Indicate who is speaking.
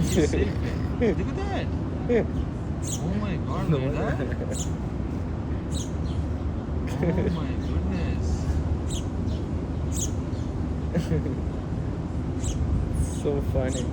Speaker 1: He's safe, man. Look at that. Oh my god, look at that. Oh my goodness.
Speaker 2: So funny.